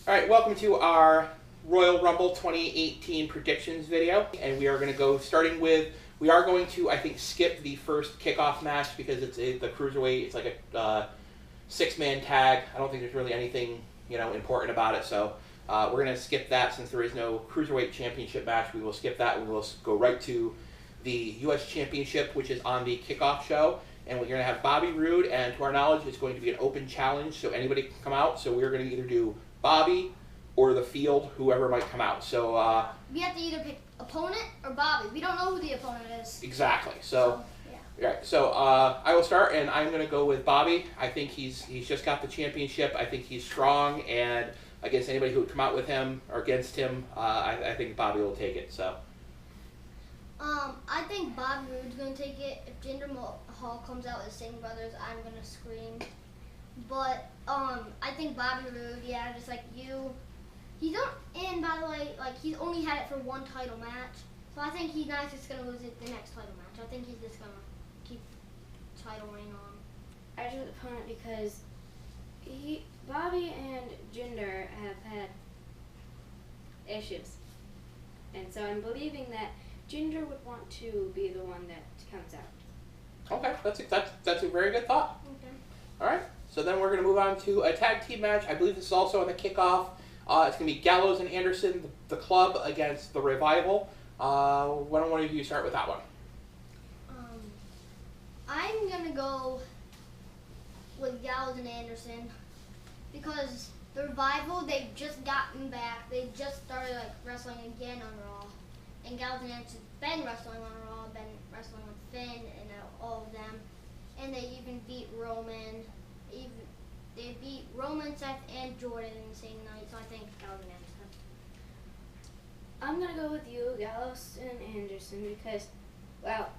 All right, welcome to our Royal Rumble 2018 predictions video, and we are going to go starting with. We are going to, I think, skip the first kickoff match because it's the cruiserweight. It's like a six-man tag. I don't think there's really anything important about it, so we're going to skip that since there is no cruiserweight championship match. We will skip that. We will go right to the U.S. Championship, which is on the kickoff show. And we're going to have Bobby Roode, and to our knowledge, it's going to be an open challenge, so anybody can come out. So we're going to either do Bobby or the field, whoever might come out. So we have to either pick opponent or Bobby. We don't know who the opponent is. Exactly. So yeah. Right. So I will start, and I'm going to go with Bobby. I think he's just got the championship. I think he's strong, and against anybody who would come out with him or against him, I think Bobby will take it. So. I think Bobby Roode's going to take it. If Jinder Mahal comes out with the Singh brothers, I'm going to scream. But I think Bobby Roode, yeah, just like you, he's not in, by the way, like he's only had it for one title match. So I think he's not just going to lose it the next title match. I think he's just going to keep title reign on. I chose opponent because Bobby and Jinder have had issues. And so I'm believing that Jinder would want to be the one that comes out. Okay, that's a very good thought. Okay. All right, so then we're going to move on to a tag team match. I believe this is also on the kickoff. It's going to be Gallows and Anderson, the club, against the Revival. Why don't one of you start with that one? I'm going to go with Gallows and Anderson because the Revival, they've just gotten back. They just started wrestling again on Raw. And Gallows and Anderson's been wrestling on Raw, been wrestling with Finn and all of them. And they even beat Roman. They beat Roman, Seth, and Jordan in the same night, so I think Gallows and Anderson. I'm going to go with you, Gallows and Anderson, because, well,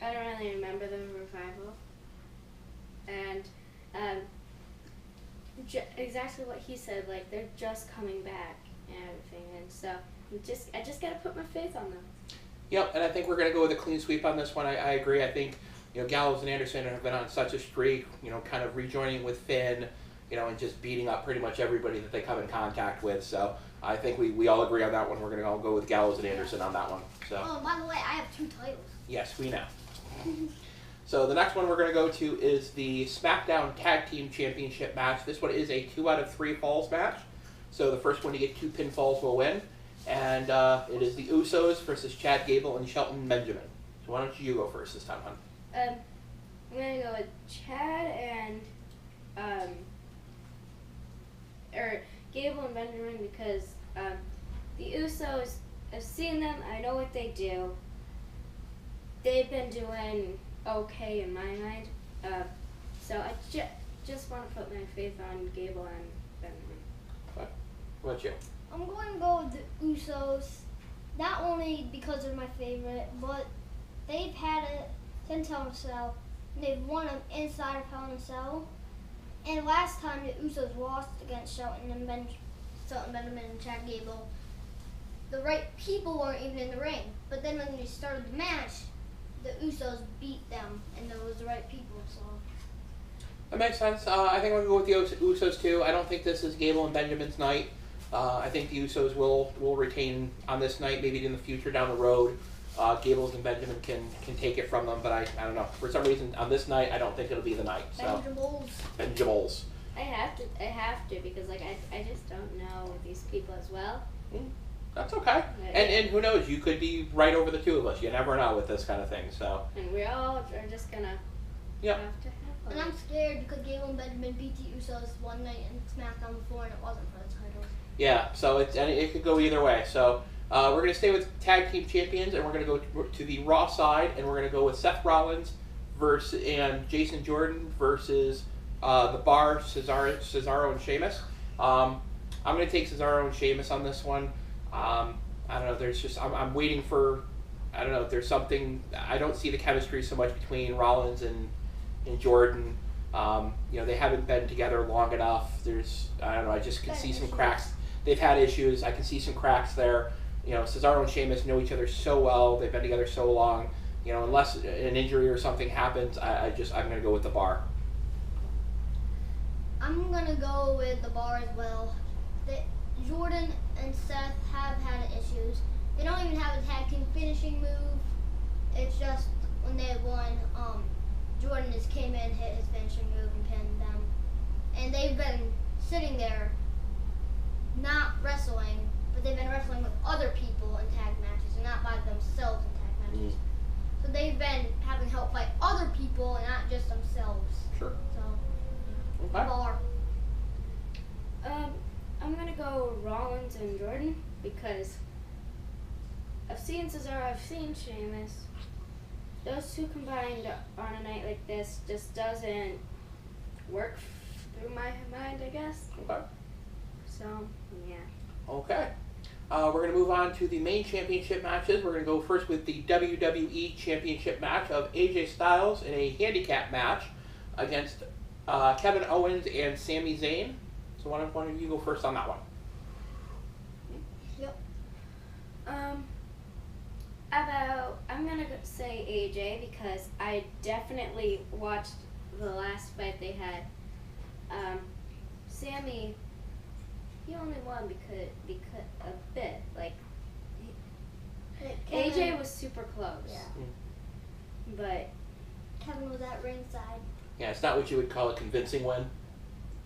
I don't really remember the Revival. And exactly what he said, like, they're just coming back and everything. And so I just got to put my faith on them. Yep, and I think we're going to go with a clean sweep on this one. I agree. I think Gallows and Anderson have been on such a streak, kind of rejoining with Finn, and just beating up pretty much everybody that they come in contact with. So I think we all agree on that one. We're going to all go with Gallows and Anderson on that one. So. Oh, by the way, I have 2 titles. Yes, we know. So the next one we're going to go to is the SmackDown Tag Team Championship match. This one is a 2 out of 3 falls match. So the first one to get 2 pinfalls will win. And it is the Usos versus Chad Gable and Shelton Benjamin. So why don't you go first this time, hon? I'm going to go with Chad and Gable and Benjamin because the Usos, I've seen them, I know what they do. They've been doing okay in my mind. So I just want to put my faith on Gable and Benjamin. Okay. What about you? I'm going to go with the Usos, not only because they're my favorite, but they've had it since Hell in a Cell. They've won them inside of Hell in a Cell. And last time the Usos lost against Shelton Benjamin and Chad Gable, the right people weren't even in the ring. But then when they started the match, the Usos beat them, and it was the right people. So That makes sense. I think I'm going to go with the Usos too. I don't think this is Gable and Benjamin's night. I think the Usos will retain on this night, maybe in the future down the road. Gables and Benjamin can take it from them, but I don't know. For some reason, on this night, I don't think it'll be the night. So. Benjamals. I have to because I just don't know these people as well. That's okay. And who knows? You could be right over the two of us. You never know with this kind of thing. So. And we all are just gonna. Yep. Have to have and I'm scared because Gable and Benjamin beat the Usos one night in SmackDown before, and it wasn't for the titles. Yeah. So it could go either way. So. We're going to stay with tag team champions, and we're going to go to the Raw side, and we're going to go with Seth Rollins and Jason Jordan versus the Bar, Cesaro and Sheamus. I'm going to take Cesaro and Sheamus on this one. I don't know. There's just I'm waiting for. I don't know. There's something. I don't see the chemistry so much between Rollins and Jordan. They haven't been together long enough. I don't know. I just can see some cracks. They've had issues. I can see some cracks there. Cesaro and Sheamus know each other so well. They've been together so long. Unless an injury or something happens, I'm going to go with the Bar. I'm going to go with the Bar as well. Jordan and Seth have had issues. They don't even have a tag team finishing move. It's just when they won, Jordan just came in, hit his finishing move, and pinned them. And they've been sitting there, not wrestling, but they've been wrestling with other people in tag matches, and not by themselves in tag matches. So they've been having help by other people and not just themselves. Sure. So, Okay. bar. I'm gonna go Rollins and Jordan because I've seen Cesaro, I've seen Sheamus. Those two combined on a night like this just doesn't work through my mind, I guess. Okay. So, yeah. Okay. We're going to move on to the main championship matches. We're going to go first with the WWE Championship match of AJ Styles in a handicap match against Kevin Owens and Sami Zayn. So why don't one of you go first on that one? Yep. I'm gonna say AJ because I definitely watched the last fight they had. Sammy, he only won because a bit. Like AJ was super close. Yeah. But Kevin was at ringside. Yeah, it's not what you would call a convincing win.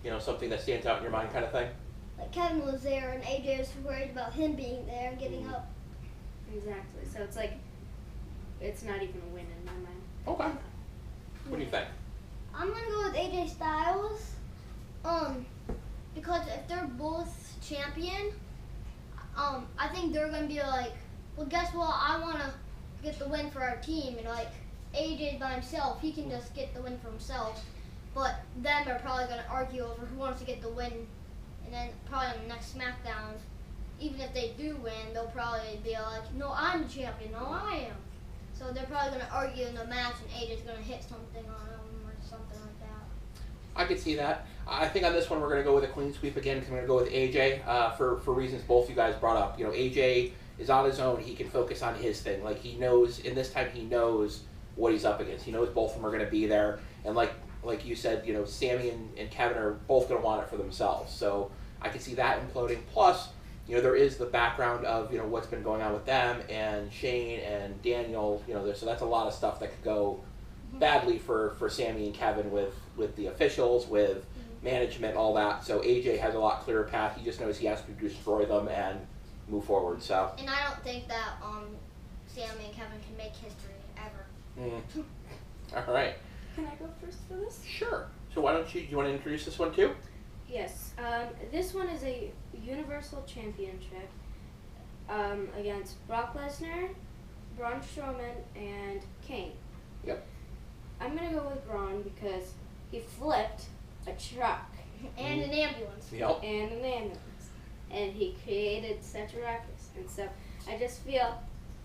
You know, something that stands out in your mind kind of thing. Like Kevin was there, and AJ was worried about him being there and getting up. exactly. So it's like it's not even a win in my mind. Okay. What do you think? I'm gonna go with AJ Styles. Because if they're both champion, I think they're gonna be like, well, guess what? I wanna get the win for our team, and like AJ by himself, he can just get the win for himself. But them are probably gonna argue over who wants to get the win, and then probably on the next SmackDowns, even if they do win, they'll probably be like, no, I'm the champion. No, I am. So they're probably gonna argue in the match, and AJ's gonna hit something on them or something like that. I could see that. I think on this one we're going to go with a clean sweep again because I'm going to go with AJ for reasons both you guys brought up. You know, AJ is on his own. He can focus on his thing. Like, he knows, in this time, he knows what he's up against. He knows both of them are going to be there. And like you said, you know, Sammy and Kevin are both going to want it for themselves. So I can see that imploding. Plus, you know, there is the background of, you know, what's been going on with them and Shane and Daniel. You know, so that's a lot of stuff that could go badly for Sammy and Kevin with the officials, with management, all that. So AJ has a lot clearer path. He just knows he has to destroy them and move forward. So. And I don't think that Sammy and Kevin can make history ever. All right. Can I go first for this? Sure. So why don't you want to introduce this one too? Yes. This one is a Universal Championship against Brock Lesnar, Braun Strowman, and Kane. Yep. I'm going to go with Braun because he flipped a truck And an ambulance. Yep. and an ambulance. And he created such a ruckus. And so I just feel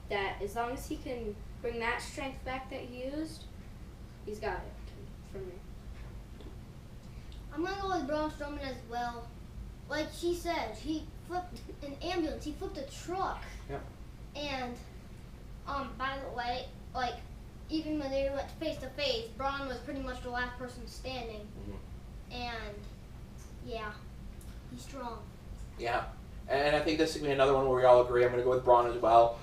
that as long as he can bring that strength back that he used, he's got it for me. I'm gonna go with Braun Strowman as well. Like she said, he flipped an ambulance. He flipped a truck. Yep. And by the way, like even when they went face to face, Braun was pretty much the last person standing. And yeah, he's strong. Yeah. And I think this is going to be another one where we all agree. I'm going to go with Braun as well.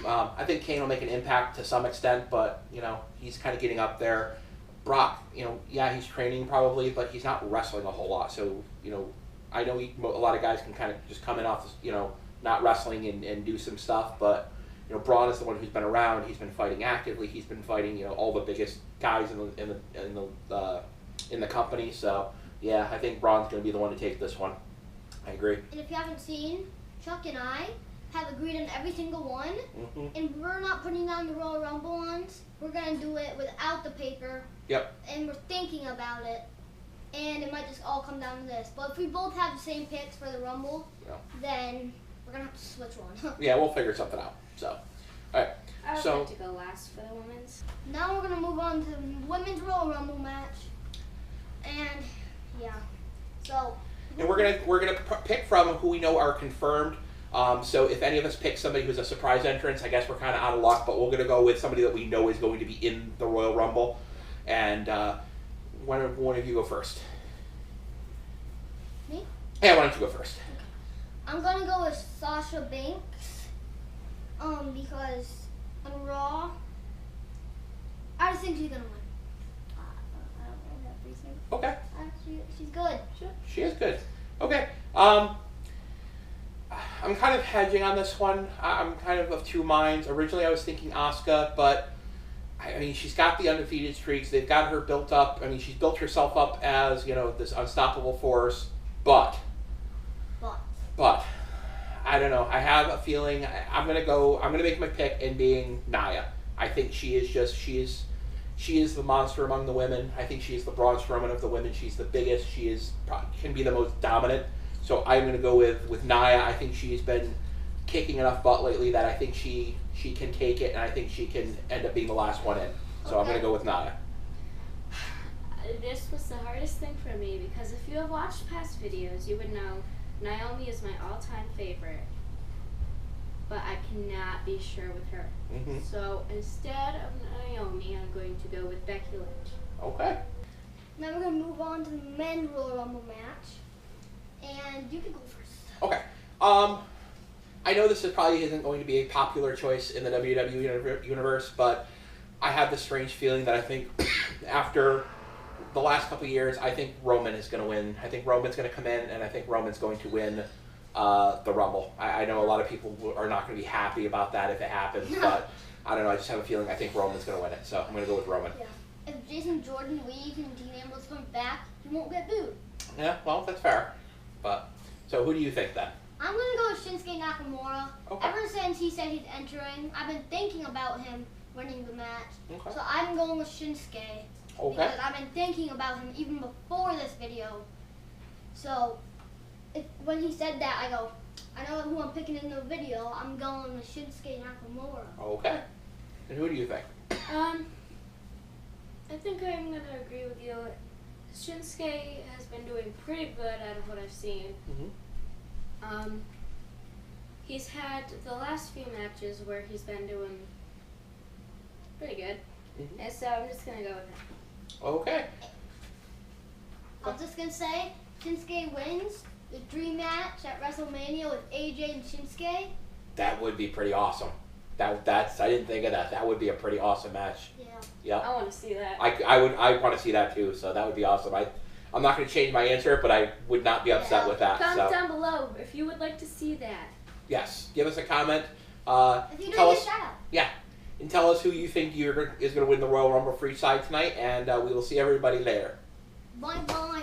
I think Kane will make an impact to some extent, but, you know, he's kind of getting up there. Brock, you know, yeah, he's training probably, but he's not wrestling a whole lot. So, you know, I know a lot of guys can kind of just come in off, you know, not wrestling and do some stuff, but, you know, Braun is the one who's been around. He's been fighting actively. He's been fighting, you know, all the biggest guys in the company. So, yeah, I think Braun's going to be the one to take this one. I agree. And if you haven't seen, Chuck and I have agreed on every single one, and we're not putting down the Royal Rumble ones. We're gonna do it without the paper. Yep. And we're thinking about it, and it might just all come down to this. But if we both have the same picks for the Rumble, then we're gonna have to switch one. Yeah, we'll figure something out. So, all right. I would So- like to go last for the women's. Now we're gonna move on to the women's Royal Rumble match, and yeah, so. And we're gonna pick from who we know are confirmed. So if any of us pick somebody who's a surprise entrance, I guess we're kind of out of luck. But we're gonna go with somebody that we know is going to be in the Royal Rumble. And one of you go first. Me? Yeah, why don't you go first? I'm gonna go with Sasha Banks. Because on Raw, I just think she's gonna win. I don't know that reason. Okay. She's good. She is good. Okay. I'm kind of hedging on this one. I'm kind of two minds. Originally, I was thinking Asuka, but I mean, she's got the undefeated streaks. They've got her built up. I mean, she's built herself up as, you know, this unstoppable force. But I don't know. I have a feeling I'm gonna make my pick in being Nia. I think she is the monster among the women. I think she is the Braun Strowman of the women. She's the biggest. She can be the most dominant. So I'm going to go with Nia. I think she's been kicking enough butt lately that I think she can take it, and I think she can end up being the last one in. So I'm going to go with Nia. This was the hardest thing for me because if you have watched past videos, you would know Naomi is my all-time favorite. But I cannot be sure with her. Mm-hmm. So instead of Naomi, I'm going to go with Becky Lynch. Okay. Now we're going to move on to the men's Royal Rumble match. And you can go first. Okay. I know this probably isn't going to be a popular choice in the WWE universe, but I have this strange feeling that I think after the last couple of years, I think Roman is going to win. I think Roman's going to come in, and I think Roman's going to win the Rumble. I know a lot of people are not going to be happy about that if it happens, but I don't know. I just have a feeling I think Roman's going to win it, so I'm going to go with Roman. Yeah. If Jason Jordan leaves and Dean Ambrose comes back, he won't get booed. Yeah, well, that's fair. But so who do you think then? I'm going to go with Shinsuke Nakamura. Okay. Ever since he said he's entering, I've been thinking about him winning the match. Okay. So I'm going with Shinsuke. Okay. Because I've been thinking about him even before this video. So when he said that, I know who I'm picking in the video. I'm going with Shinsuke Nakamura. Okay. And who do you think? I think I'm going to agree with you. Shinsuke has been doing pretty good out of what I've seen. Mm-hmm. He's had the last few matches where he's been doing pretty good. Mm-hmm. And so I'm just going to go with him. Okay. I'm just going to say, Shinsuke wins the dream match at WrestleMania with AJ and Shinsuke. That would be pretty awesome. That's I didn't think of that. That would be a pretty awesome match. Yeah. Yeah. I want to see that. I want to see that too. So that would be awesome. I'm not going to change my answer, but I would not be upset with that. Comment So down below if you would like to see that. yes, give us a comment. If you Tell do, us, shout out. yeah, and tell us who you think is going to win the Royal Rumble free side tonight, and we will see everybody later. Bye bye.